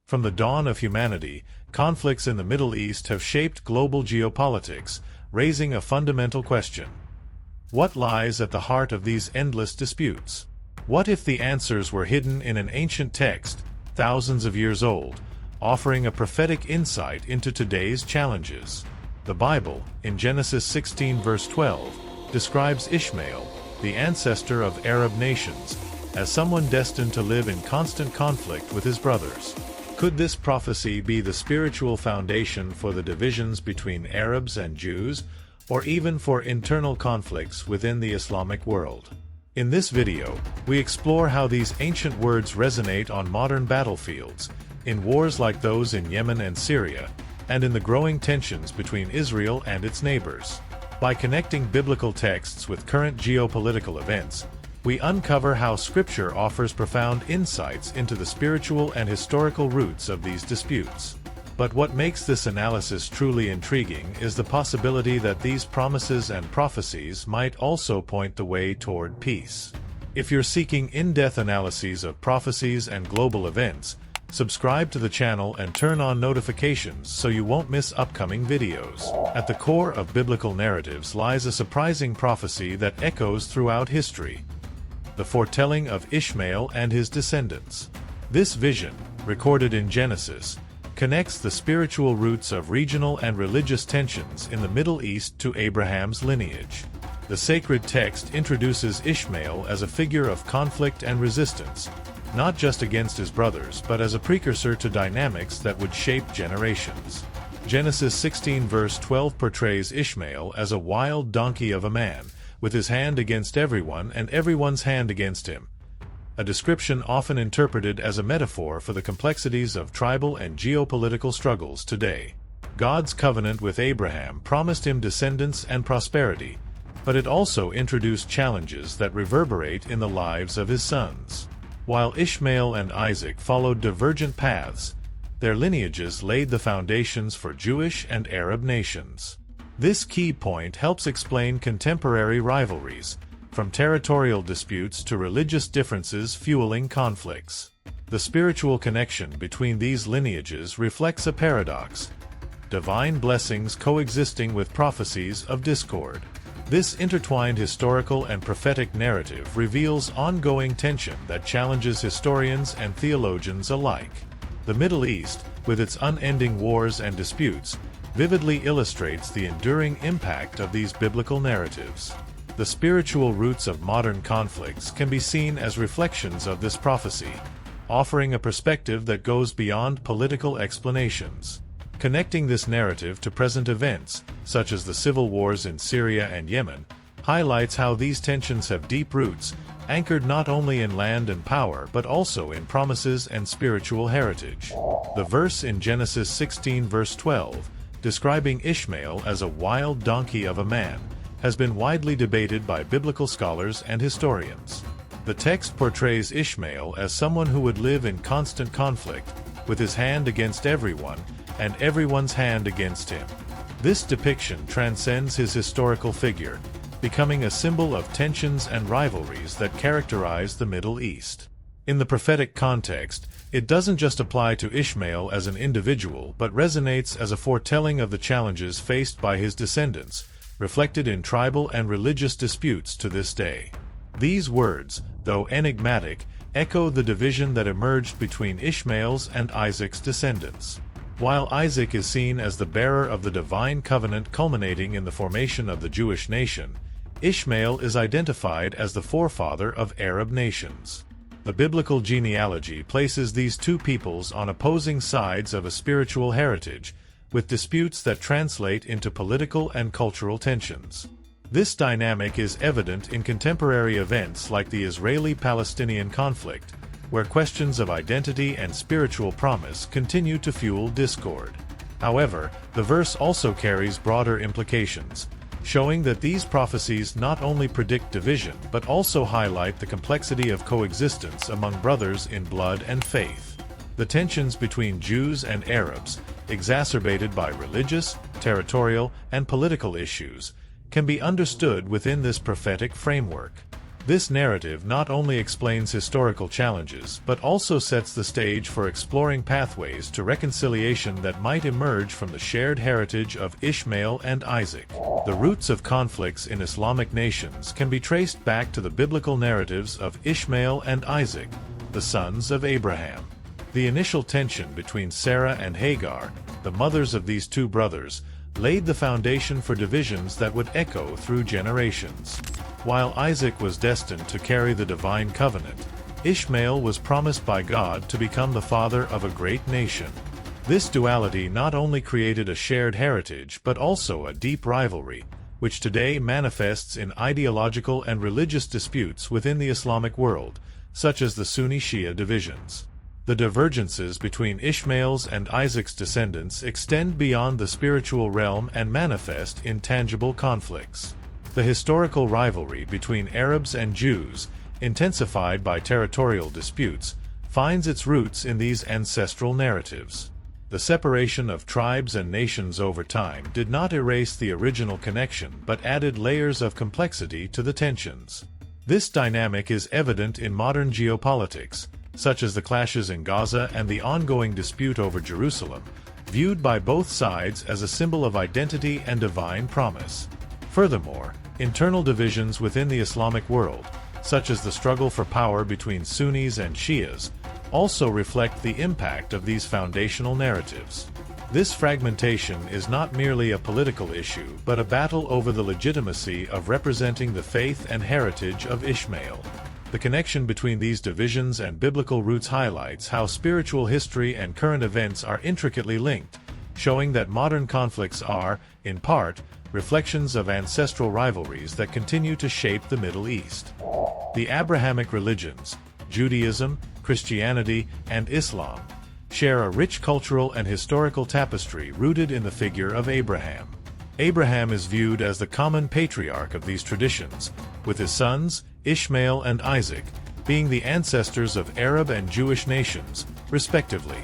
From the dawn of humanity, conflicts in the Middle East have shaped global geopolitics, raising a fundamental question. What lies at the heart of these endless disputes? What if the answers were hidden in an ancient text, thousands of years old, offering a prophetic insight into today's challenges? The Bible, in Genesis 16 verse 12, describes Ishmael, the ancestor of Arab nations, as someone destined to live in constant conflict with his brothers. Could this prophecy be the spiritual foundation for the divisions between Arabs and Jews, or even for internal conflicts within the Islamic world? In this video, we explore how these ancient words resonate on modern battlefields, in wars like those in Yemen and Syria, and in the growing tensions between Israel and its neighbors. By connecting biblical texts with current geopolitical events, we uncover how Scripture offers profound insights into the spiritual and historical roots of these disputes. But what makes this analysis truly intriguing is the possibility that these promises and prophecies might also point the way toward peace. If you're seeking in-depth analyses of prophecies and global events, subscribe to the channel and turn on notifications so you won't miss upcoming videos. At the core of biblical narratives lies a surprising prophecy that echoes throughout history: the foretelling of Ishmael and his descendants. This vision, recorded in Genesis, connects the spiritual roots of regional and religious tensions in the Middle East to Abraham's lineage. The sacred text introduces Ishmael as a figure of conflict and resistance, not just against his brothers but as a precursor to dynamics that would shape generations. Genesis 16 verse 12 portrays Ishmael as a wild donkey of a man, with his hand against everyone and everyone's hand against him, a description often interpreted as a metaphor for the complexities of tribal and geopolitical struggles today. God's covenant with Abraham promised him descendants and prosperity, but it also introduced challenges that reverberate in the lives of his sons. While Ishmael and Isaac followed divergent paths, their lineages laid the foundations for Jewish and Arab nations. This key point helps explain contemporary rivalries, from territorial disputes to religious differences fueling conflicts. The spiritual connection between these lineages reflects a paradox: divine blessings coexisting with prophecies of discord. This intertwined historical and prophetic narrative reveals ongoing tension that challenges historians and theologians alike. The Middle East, with its unending wars and disputes, vividly illustrates the enduring impact of these biblical narratives. The spiritual roots of modern conflicts can be seen as reflections of this prophecy, offering a perspective that goes beyond political explanations. Connecting this narrative to present events, such as the civil wars in Syria and Yemen, highlights how these tensions have deep roots, anchored not only in land and power but also in promises and spiritual heritage. The verse in Genesis 16 verse 12, describing Ishmael as a wild donkey of a man, has been widely debated by biblical scholars and historians. The text portrays Ishmael as someone who would live in constant conflict, with his hand against everyone and everyone's hand against him. This depiction transcends his historical figure, becoming a symbol of tensions and rivalries that characterize the Middle East. In the prophetic context, it doesn't just apply to Ishmael as an individual but resonates as a foretelling of the challenges faced by his descendants, reflected in tribal and religious disputes to this day. These words, though enigmatic, echo the division that emerged between Ishmael's and Isaac's descendants. While Isaac is seen as the bearer of the divine covenant culminating in the formation of the Jewish nation, Ishmael is identified as the forefather of Arab nations. The biblical genealogy places these two peoples on opposing sides of a spiritual heritage, with disputes that translate into political and cultural tensions. This dynamic is evident in contemporary events like the Israeli-Palestinian conflict, where questions of identity and spiritual promise continue to fuel discord. However, the verse also carries broader implications, showing that these prophecies not only predict division but also highlight the complexity of coexistence among brothers in blood and faith. The tensions between Jews and Arabs, exacerbated by religious, territorial, and political issues, can be understood within this prophetic framework. This narrative not only explains historical challenges but also sets the stage for exploring pathways to reconciliation that might emerge from the shared heritage of Ishmael and Isaac. The roots of conflicts in Islamic nations can be traced back to the biblical narratives of Ishmael and Isaac, the sons of Abraham. The initial tension between Sarah and Hagar, the mothers of these two brothers, laid the foundation for divisions that would echo through generations. While Isaac was destined to carry the divine covenant, Ishmael was promised by God to become the father of a great nation. This duality not only created a shared heritage but also a deep rivalry, which today manifests in ideological and religious disputes within the Islamic world, such as the Sunni-Shia divisions. The divergences between Ishmael's and Isaac's descendants extend beyond the spiritual realm and manifest in tangible conflicts. The historical rivalry between Arabs and Jews, intensified by territorial disputes, finds its roots in these ancestral narratives. The separation of tribes and nations over time did not erase the original connection but added layers of complexity to the tensions. This dynamic is evident in modern geopolitics, such as the clashes in Gaza and the ongoing dispute over Jerusalem, viewed by both sides as a symbol of identity and divine promise. Furthermore, internal divisions within the Islamic world, such as the struggle for power between Sunnis and Shias, also reflect the impact of these foundational narratives. This fragmentation is not merely a political issue but a battle over the legitimacy of representing the faith and heritage of Ishmael. The connection between these divisions and biblical roots highlights how spiritual history and current events are intricately linked, showing that modern conflicts are, in part, reflections of ancestral rivalries that continue to shape the Middle East. The Abrahamic religions, Judaism, Christianity, and Islam, share a rich cultural and historical tapestry rooted in the figure of Abraham. Abraham is viewed as the common patriarch of these traditions, with his sons, Ishmael and Isaac, being the ancestors of Arab and Jewish nations, respectively.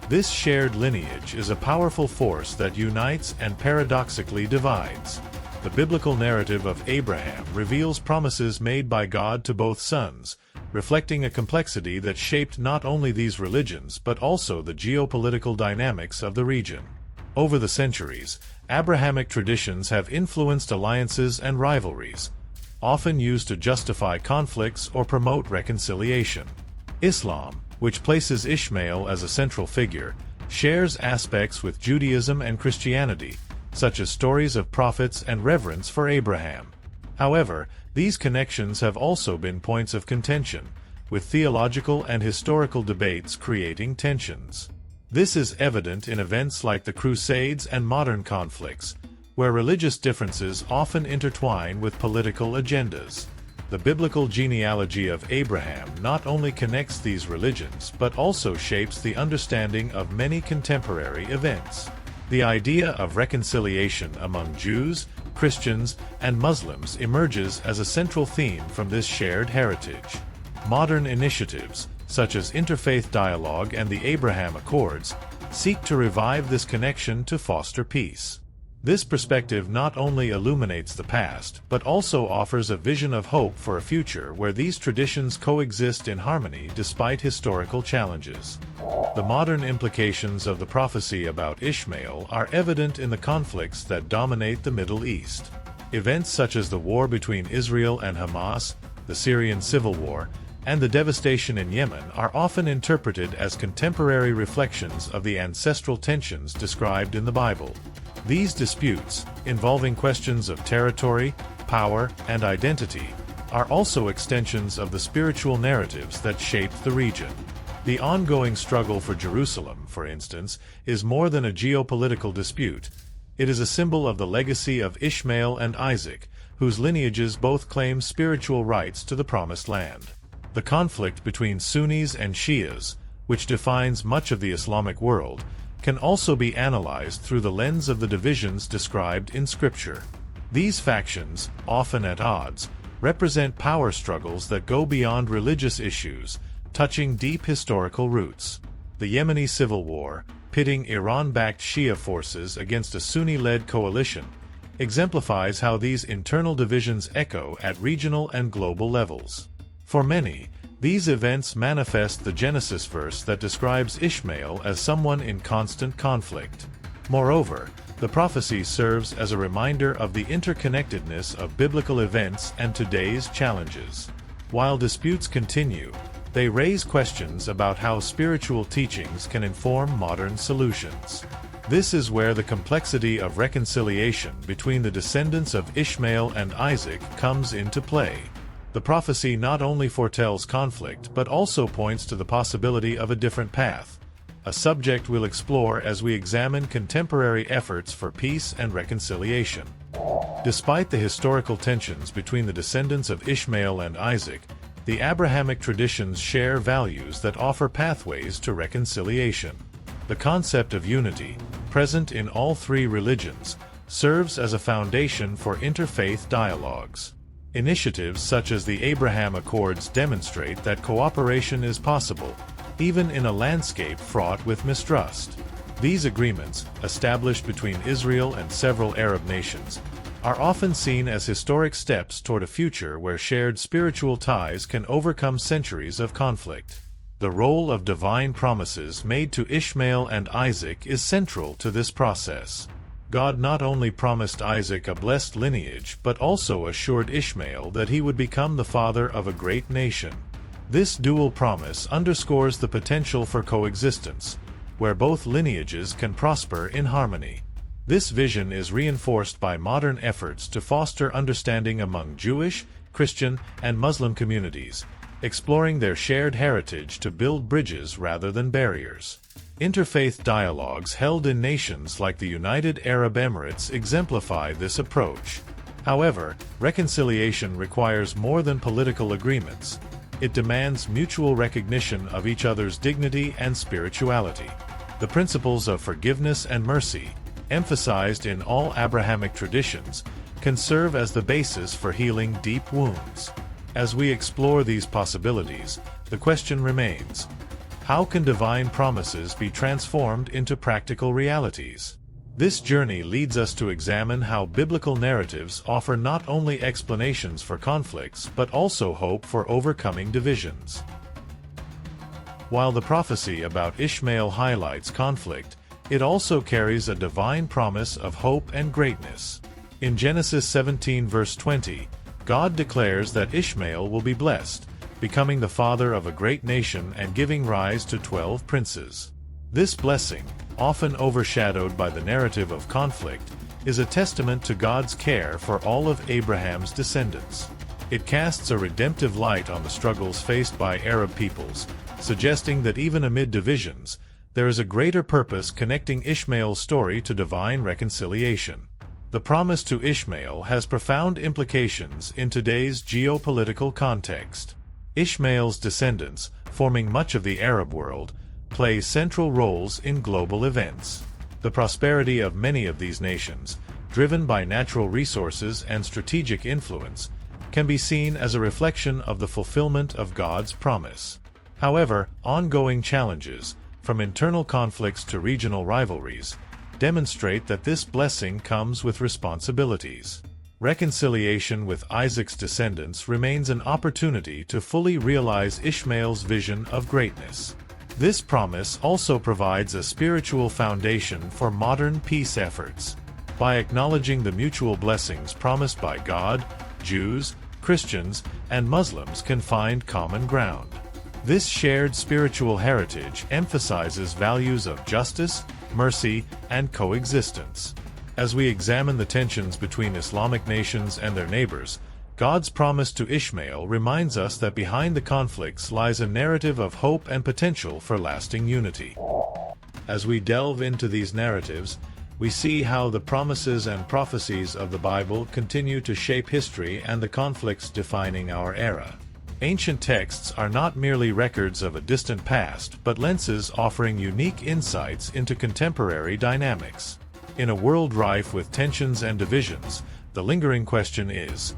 This shared lineage is a powerful force that unites and paradoxically divides. The biblical narrative of Abraham reveals promises made by God to both sons, reflecting a complexity that shaped not only these religions but also the geopolitical dynamics of the region. Over the centuries, Abrahamic traditions have influenced alliances and rivalries, often used to justify conflicts or promote reconciliation. Islam, which places Ishmael as a central figure, shares aspects with Judaism and Christianity, such as stories of prophets and reverence for Abraham. However, these connections have also been points of contention, with theological and historical debates creating tensions. This is evident in events like the Crusades and modern conflicts, where religious differences often intertwine with political agendas. The biblical genealogy of Abraham not only connects these religions but also shapes the understanding of many contemporary events. The idea of reconciliation among Jews, Christians, and Muslims emerges as a central theme from this shared heritage. Modern initiatives, such as interfaith dialogue and the Abraham Accords, seek to revive this connection to foster peace. This perspective not only illuminates the past, but also offers a vision of hope for a future where these traditions coexist in harmony despite historical challenges. The modern implications of the prophecy about Ishmael are evident in the conflicts that dominate the Middle East. Events such as the war between Israel and Hamas, the Syrian civil war, and the devastation in Yemen are often interpreted as contemporary reflections of the ancestral tensions described in the Bible. These disputes, involving questions of territory, power, and identity, are also extensions of the spiritual narratives that shaped the region. The ongoing struggle for Jerusalem, for instance, is more than a geopolitical dispute. It is a symbol of the legacy of Ishmael and Isaac, whose lineages both claim spiritual rights to the Promised Land. The conflict between Sunnis and Shias, which defines much of the Islamic world, can also be analyzed through the lens of the divisions described in Scripture. These factions, often at odds, represent power struggles that go beyond religious issues, touching deep historical roots. The Yemeni civil war, pitting Iran-backed Shia forces against a Sunni-led coalition, exemplifies how these internal divisions echo at regional and global levels. For many, these events manifest the Genesis verse that describes Ishmael as someone in constant conflict. Moreover, the prophecy serves as a reminder of the interconnectedness of biblical events and today's challenges. While disputes continue, they raise questions about how spiritual teachings can inform modern solutions. This is where the complexity of reconciliation between the descendants of Ishmael and Isaac comes into play. The prophecy not only foretells conflict but also points to the possibility of a different path, a subject we'll explore as we examine contemporary efforts for peace and reconciliation. Despite the historical tensions between the descendants of Ishmael and Isaac, the Abrahamic traditions share values that offer pathways to reconciliation. The concept of unity, present in all three religions, serves as a foundation for interfaith dialogues. Initiatives such as the Abraham Accords demonstrate that cooperation is possible, even in a landscape fraught with mistrust. These agreements, established between Israel and several Arab nations, are often seen as historic steps toward a future where shared spiritual ties can overcome centuries of conflict. The role of divine promises made to Ishmael and Isaac is central to this process. God not only promised Isaac a blessed lineage but also assured Ishmael that he would become the father of a great nation. This dual promise underscores the potential for coexistence, where both lineages can prosper in harmony. This vision is reinforced by modern efforts to foster understanding among Jewish, Christian, and Muslim communities, exploring their shared heritage to build bridges rather than barriers. Interfaith dialogues held in nations like the United Arab Emirates exemplify this approach. However, reconciliation requires more than political agreements. It demands mutual recognition of each other's dignity and spirituality. The principles of forgiveness and mercy, emphasized in all Abrahamic traditions, can serve as the basis for healing deep wounds. As we explore these possibilities, the question remains: how can divine promises be transformed into practical realities? This journey leads us to examine how biblical narratives offer not only explanations for conflicts but also hope for overcoming divisions. While the prophecy about Ishmael highlights conflict, it also carries a divine promise of hope and greatness. In Genesis 17 verse 20, God declares that Ishmael will be blessed, becoming the father of a great nation and giving rise to 12 princes. This blessing, often overshadowed by the narrative of conflict, is a testament to God's care for all of Abraham's descendants. It casts a redemptive light on the struggles faced by Arab peoples, suggesting that even amid divisions, there is a greater purpose connecting Ishmael's story to divine reconciliation. The promise to Ishmael has profound implications in today's geopolitical context. Ishmael's descendants, forming much of the Arab world, play central roles in global events. The prosperity of many of these nations, driven by natural resources and strategic influence, can be seen as a reflection of the fulfillment of God's promise. However, ongoing challenges, from internal conflicts to regional rivalries, demonstrate that this blessing comes with responsibilities. Reconciliation with Isaac's descendants remains an opportunity to fully realize Ishmael's vision of greatness. This promise also provides a spiritual foundation for modern peace efforts. By acknowledging the mutual blessings promised by God, Jews, Christians, and Muslims can find common ground. This shared spiritual heritage emphasizes values of justice, mercy, and coexistence. As we examine the tensions between Islamic nations and their neighbors, God's promise to Ishmael reminds us that behind the conflicts lies a narrative of hope and potential for lasting unity. As we delve into these narratives, we see how the promises and prophecies of the Bible continue to shape history and the conflicts defining our era. Ancient texts are not merely records of a distant past but lenses offering unique insights into contemporary dynamics. In a world rife with tensions and divisions, the lingering question is: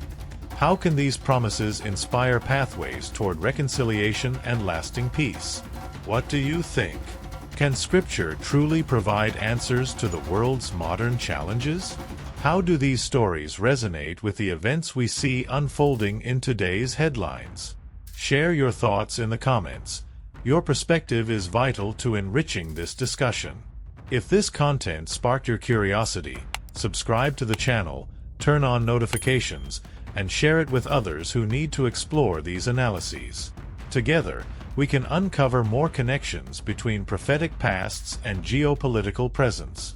how can these promises inspire pathways toward reconciliation and lasting peace? What do you think? Can Scripture truly provide answers to the world's modern challenges? How do these stories resonate with the events we see unfolding in today's headlines? Share your thoughts in the comments. Your perspective is vital to enriching this discussion. If this content sparked your curiosity, subscribe to the channel, turn on notifications, and share it with others who need to explore these analyses. Together, we can uncover more connections between prophetic pasts and geopolitical presence.